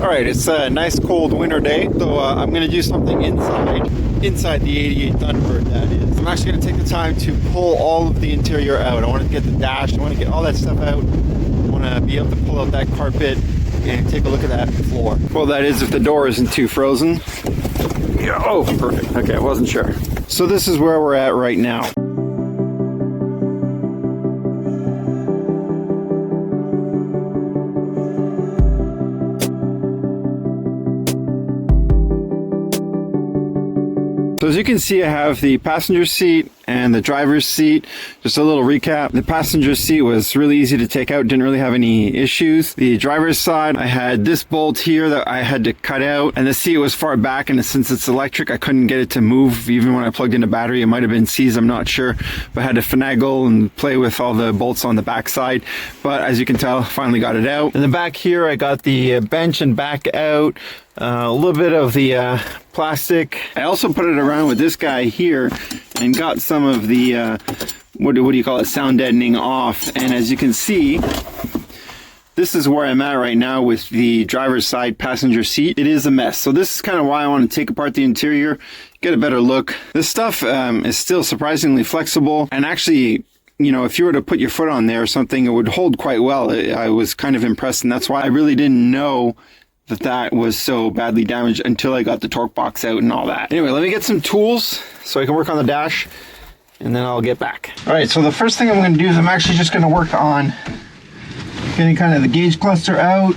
Alright, it's a nice cold winter day, so I'm going to do something inside the 88 Thunderbird, that is. I'm actually going to take the time to pull all of the interior out. I want to get the dash, I want to get all that stuff out. I want to be able to pull out that carpet and take a look at that floor. Well, that is if the door isn't too frozen. Yeah, oh, perfect. Okay, I wasn't sure. So this is where we're at right now. So as you can see, I have the passenger seat and the driver's seat. Just a little recap. The passenger seat was really easy to take out, didn't really have any issues. The driver's side, I had this bolt here that I had to cut out, and the seat was far back, and since it's electric, I couldn't get it to move. Even when I plugged in a battery, it might have been seized, I'm not sure. But I had to finagle and play with all the bolts on the back side. But as you can tell, finally got it out. In the back here, I got the bench and back out. A little bit of the plastic. I also put it around with this guy here and got some of the what do you call it, sound deadening off. And as you can see, this is where I'm at right now with the driver's side passenger seat. It is a mess, so this is kind of why I want to take apart the interior, get a better look. This stuff is still surprisingly flexible, and actually, you know, if you were to put your foot on there or something, it would hold quite well. I was kind of impressed, and that's why I really didn't know that was so badly damaged until I got the torque box out and all that. Anyway, let me get some tools so I can work on the dash, and then I'll get back. All right, so the first thing I'm going to do is I'm actually just going to work on getting kind of the gauge cluster out,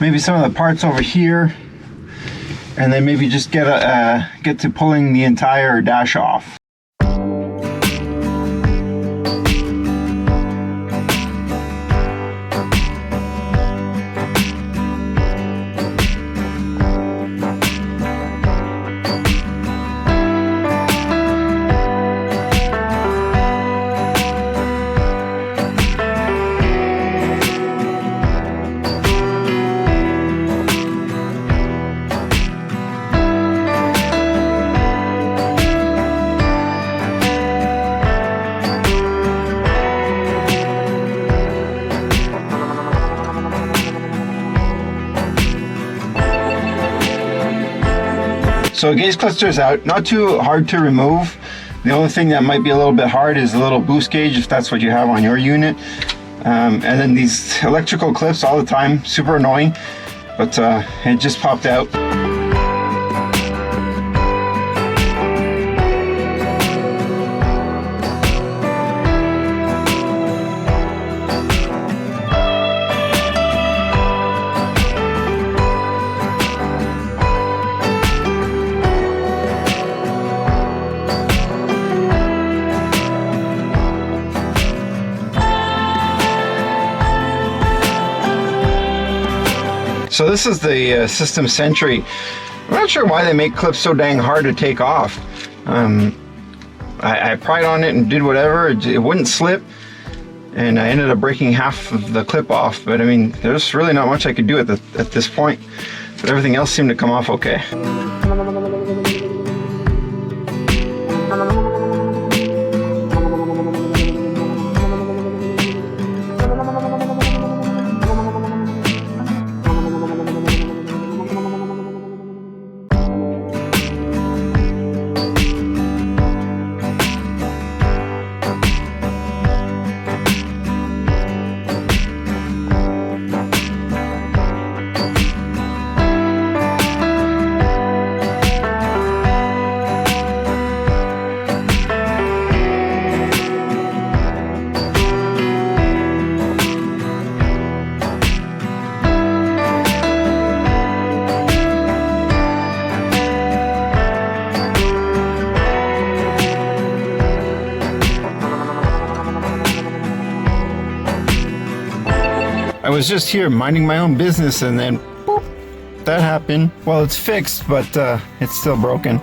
maybe some of the parts over here, and then maybe just get to pulling the entire dash off. So gauge cluster is out, not too hard to remove. The only thing that might be a little bit hard is the little boost gauge, if that's what you have on your unit. And then these electrical clips all the time, super annoying, but it just popped out. So this is the System Sentry. I'm not sure why they make clips so dang hard to take off. I pried on it and did whatever, it wouldn't slip, and I ended up breaking half of the clip off. But I mean, there's really not much I could do at this point, but everything else seemed to come off okay. I was just here minding my own business, and then boop, that happened. Well, it's fixed, but it's still broken,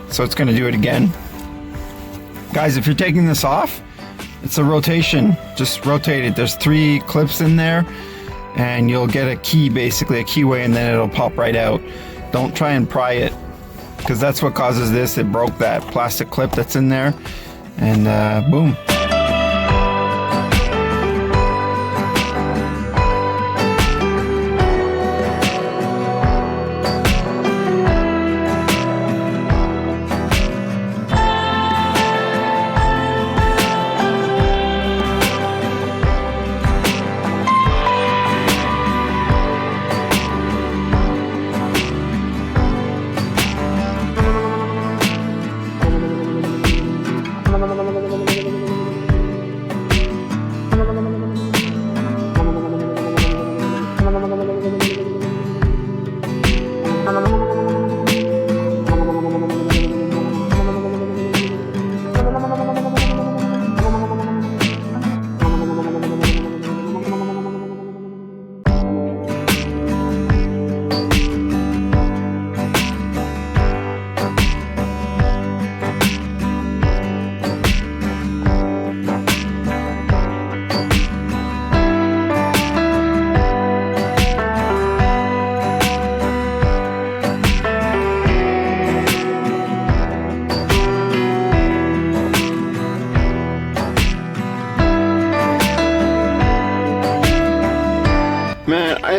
so it's going to do it again. Guys, if you're taking this off, it's a rotation. Just rotate it. There's 3 clips in there, and you'll get a key, basically a keyway, and then it'll pop right out. Don't try and pry it, because that's what causes this. It broke that plastic clip that's in there, and boom.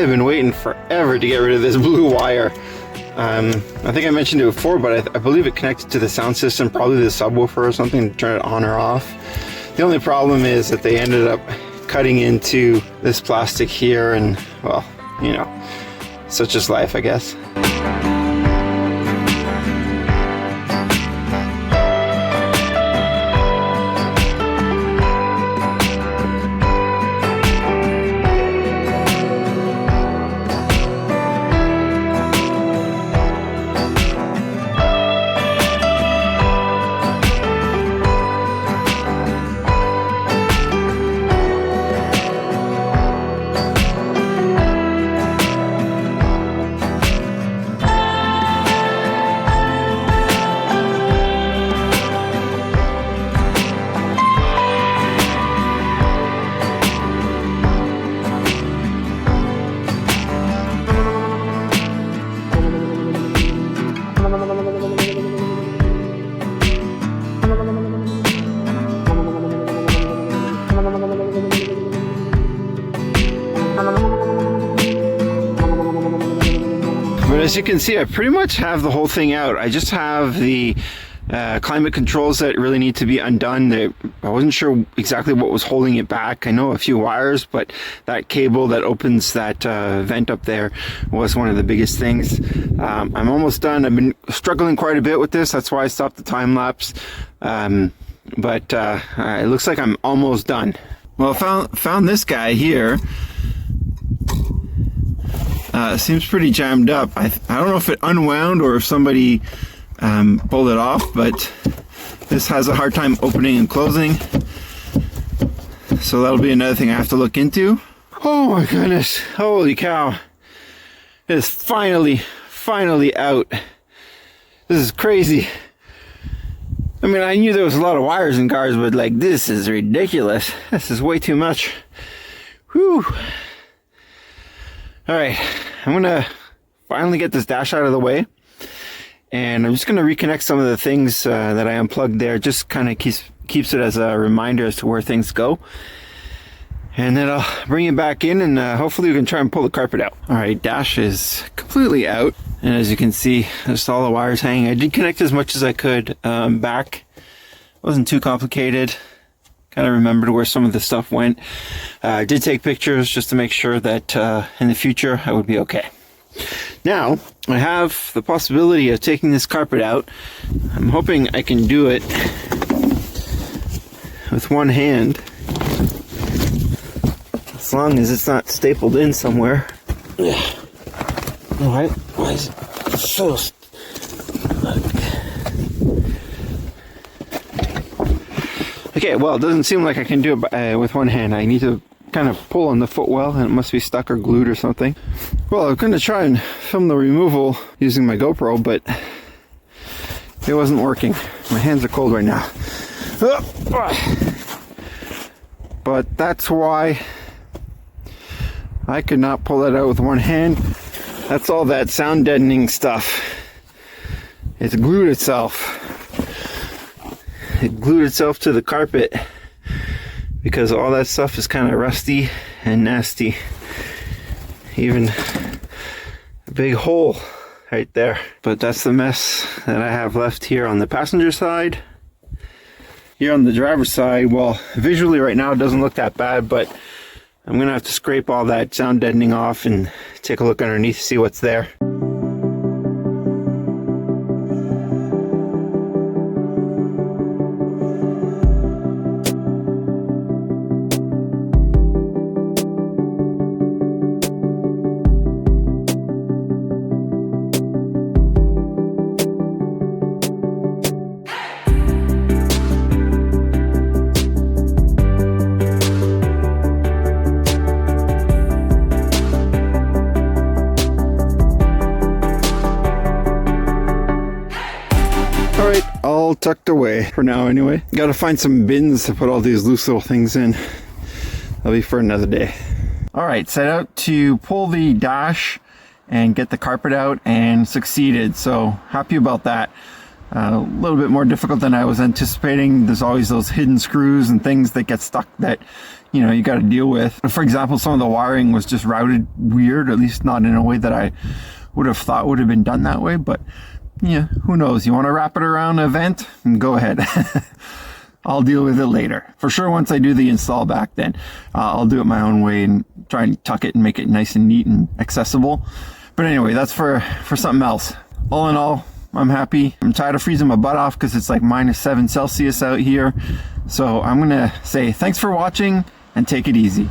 I've been waiting forever to get rid of this blue wire. I think I mentioned it before, but I believe it connected to the sound system, probably the subwoofer or something, to turn it on or off. The only problem is that they ended up cutting into this plastic here, and well, you know, such is life, I guess. But as you can see, I pretty much have the whole thing out. I just have the climate controls that really need to be undone. I wasn't sure exactly what was holding it back. I know a few wires, but that cable that opens that vent up there was one of the biggest things. I'm almost done. I've been struggling quite a bit with this. That's why I stopped the time lapse. But it looks like I'm almost done. Well, I found this guy here. Seems pretty jammed up. I don't know if it unwound or if somebody pulled it off, but this has a hard time opening and closing. So that'll be another thing I have to look into. Oh my goodness. Holy cow. It is finally out. This is crazy. I mean, I knew there was a lot of wires in cars, but like, this is ridiculous. This is way too much. Whew. Alright, I'm gonna finally get this dash out of the way, and I'm just gonna reconnect some of the things that I unplugged there. Just kind of keeps it as a reminder as to where things go, and then I'll bring it back in, and hopefully we can try and pull the carpet out. Alright, dash is completely out, and as you can see, just all the wires hanging. I did connect as much as I could back. It wasn't too complicated. Kind of remembered where some of the stuff went. I did take pictures just to make sure that in the future I would be okay. Now I have the possibility of taking this carpet out. I'm hoping I can do it with one hand, as long as it's not stapled in somewhere. Yeah. Alright. Why is it so Okay, well, it doesn't seem like I can do it with one hand. I need to kind of pull on the footwell, and it must be stuck or glued or something. Well, I'm going to try and film the removal using my GoPro, but it wasn't working. My hands are cold right now. But that's why I could not pull it out with one hand. That's all that sound deadening stuff. It's glued itself. It glued itself to the carpet because all that stuff is kind of rusty and nasty. Even a big hole right there. But that's the mess that I have left here on the passenger side. Here on the driver's side, well, visually right now it doesn't look that bad, but I'm gonna have to scrape all that sound deadening off and take a look underneath to see what's there. All tucked away for now anyway. Gotta find some bins to put all these loose little things in. That'll be for another day. Alright, set out to pull the dash and get the carpet out, and succeeded, so happy about that. a little bit more difficult than I was anticipating. There's always those hidden screws and things that get stuck that, you know, you got to deal with. For example, some of the wiring was just routed weird, at least not in a way that I would have thought would have been done that way. But yeah, who knows? You want to wrap it around a vent? Go ahead. I'll deal with it later. For sure, once I do the install back, then I'll do it my own way and try and tuck it and make it nice and neat and accessible. But anyway, that's for something else. All in all, I'm happy. I'm tired of freezing my butt off because it's like -7 Celsius out here. So I'm going to say thanks for watching and take it easy.